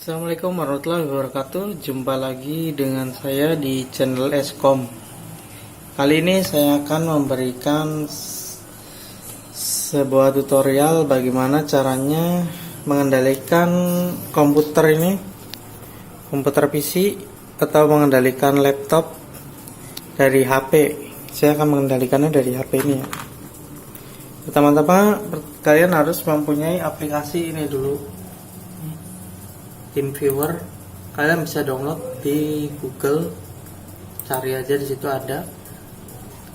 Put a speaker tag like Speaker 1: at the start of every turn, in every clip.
Speaker 1: Assalamualaikum warahmatullahi wabarakatuh. Jumpa lagi dengan saya di channel Eskom. Kali ini saya akan memberikan sebuah tutorial bagaimana caranya mengendalikan komputer ini, komputer PC atau mengendalikan laptop dari HP. Saya akan mengendalikannya dari HP ini ya. Pertama-tama kalian harus mempunyai aplikasi ini dulu, TeamViewer. Kalian bisa download di Google, cari aja di situ ada.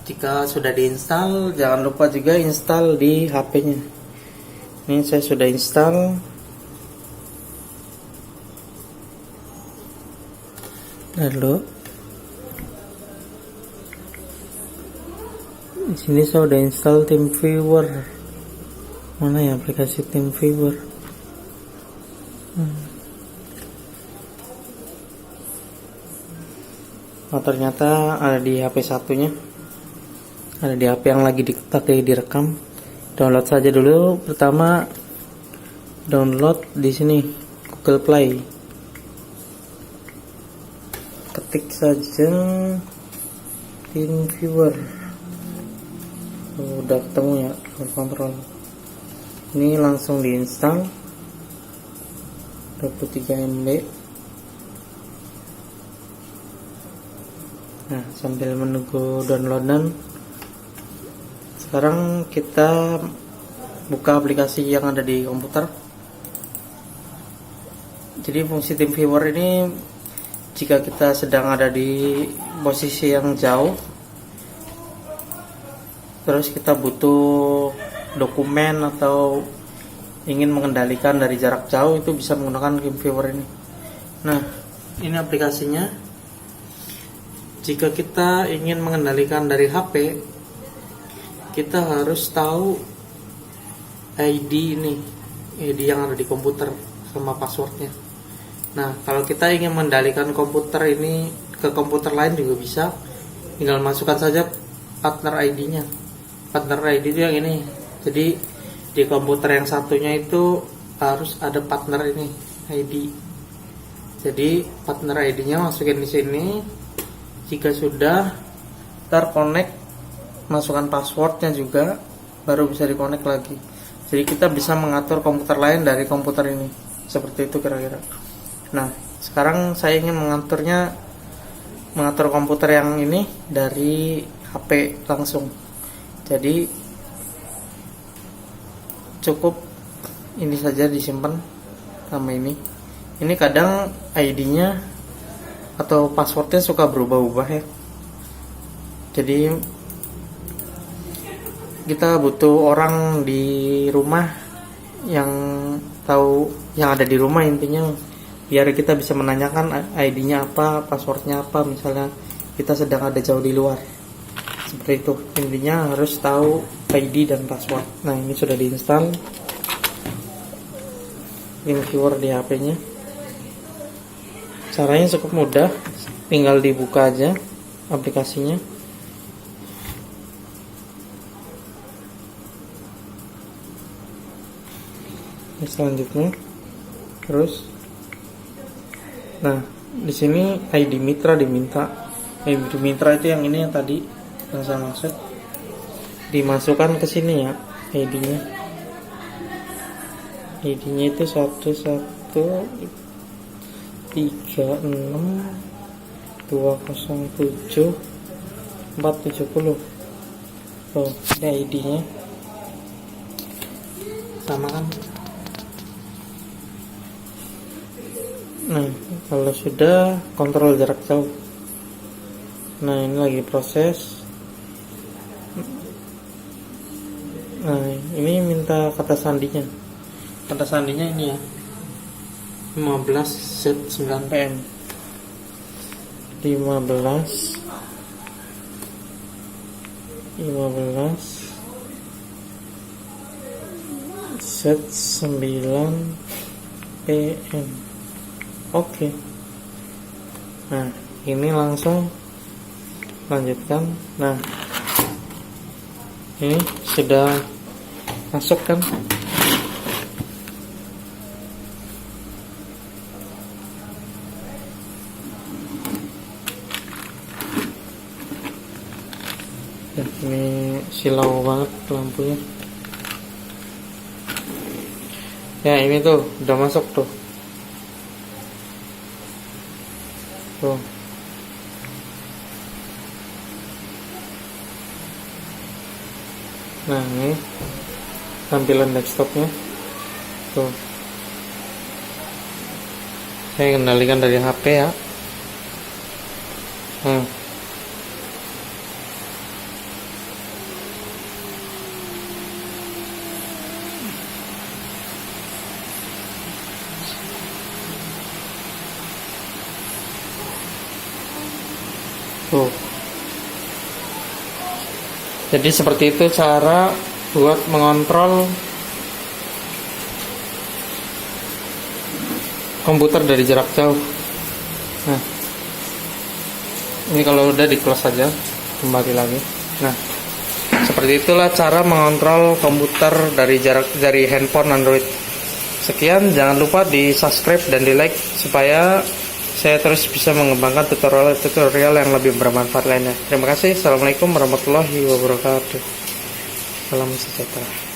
Speaker 1: Jika sudah diinstal, jangan lupa juga install di HP-nya. Ini saya sudah install. Lalu di sini saya sudah install TeamViewer. Mana ya aplikasi TeamViewer? Oh, ternyata ada di HP satunya, ada di HP yang lagi dipakai direkam. Download saja dulu. Pertama download di sini Google Play, ketik saja TeamViewer. Udah ketemu ya, kontrol. Ini langsung diinstal, 23 MB. Nah, sambil menunggu downloadan, sekarang kita buka aplikasi yang ada di komputer. Jadi fungsi TeamViewer ini, jika kita sedang ada di posisi yang jauh, terus kita butuh dokumen atau ingin mengendalikan dari jarak jauh, itu bisa menggunakan TeamViewer ini. Nah, ini aplikasinya. Jika kita ingin mengendalikan dari HP, kita harus tahu ID ini, ID yang ada di komputer sama passwordnya. Nah, kalau kita ingin mengendalikan komputer ini ke komputer lain juga bisa. Tinggal masukkan saja partner ID-nya. Partner ID itu yang ini. Jadi di komputer yang satunya itu harus ada partner ini, ID. Jadi partner ID-nya masukin di sini. Jika sudah terconnect, masukkan passwordnya juga, baru bisa diconnect lagi. Jadi kita bisa mengatur komputer lain dari komputer ini, seperti itu kira-kira. Nah, sekarang saya ingin mengatur komputer yang ini dari HP langsung. Jadi cukup ini saja disimpan sama ini. Ini kadang ID-nya atau passwordnya suka berubah-ubah ya. Jadi kita butuh orang di rumah yang tahu, yang ada di rumah intinya, biar kita bisa menanyakan ID-nya apa, passwordnya apa, misalnya kita sedang ada jauh di luar. Seperti itu. Intinya harus tahu ID dan password. Nah, ini sudah diinstal TeamViewer di HP-nya. Caranya cukup mudah, tinggal dibuka aja aplikasinya. Selanjutnya, terus, nah di sini ID mitra diminta. ID mitra itu yang ini, yang tadi yang saya maksud. Dimasukkan ke sini ya ID-nya. ID-nya itu 1136207 Oh, ini ID-nya. Sama kan? Nah, kalau sudah, kontrol jarak jauh. Nah, ini lagi proses. Nah, ini minta kata sandinya. Kata sandinya ini ya, 15Z9PM. 15 Z9PM. Oke. Nah, ini langsung lanjutkan. Nah, ini sudah masuk kan. silau banget lampunya. Ya ini tuh udah masuk tuh. Tuh. Nah ini tampilan desktopnya. Tuh. Saya kendalikan dari HP ya. Tuh. Jadi seperti itu cara buat mengontrol komputer dari jarak jauh. Nah, ini kalau udah di close aja, kembali lagi. Nah, seperti itulah cara mengontrol komputer dari handphone Android. Sekian, jangan lupa di subscribe dan di like supaya saya terus bisa mengembangkan tutorial yang lebih bermanfaat lainnya. Terima kasih. Assalamualaikum warahmatullahi wabarakatuh. Salam sejahtera.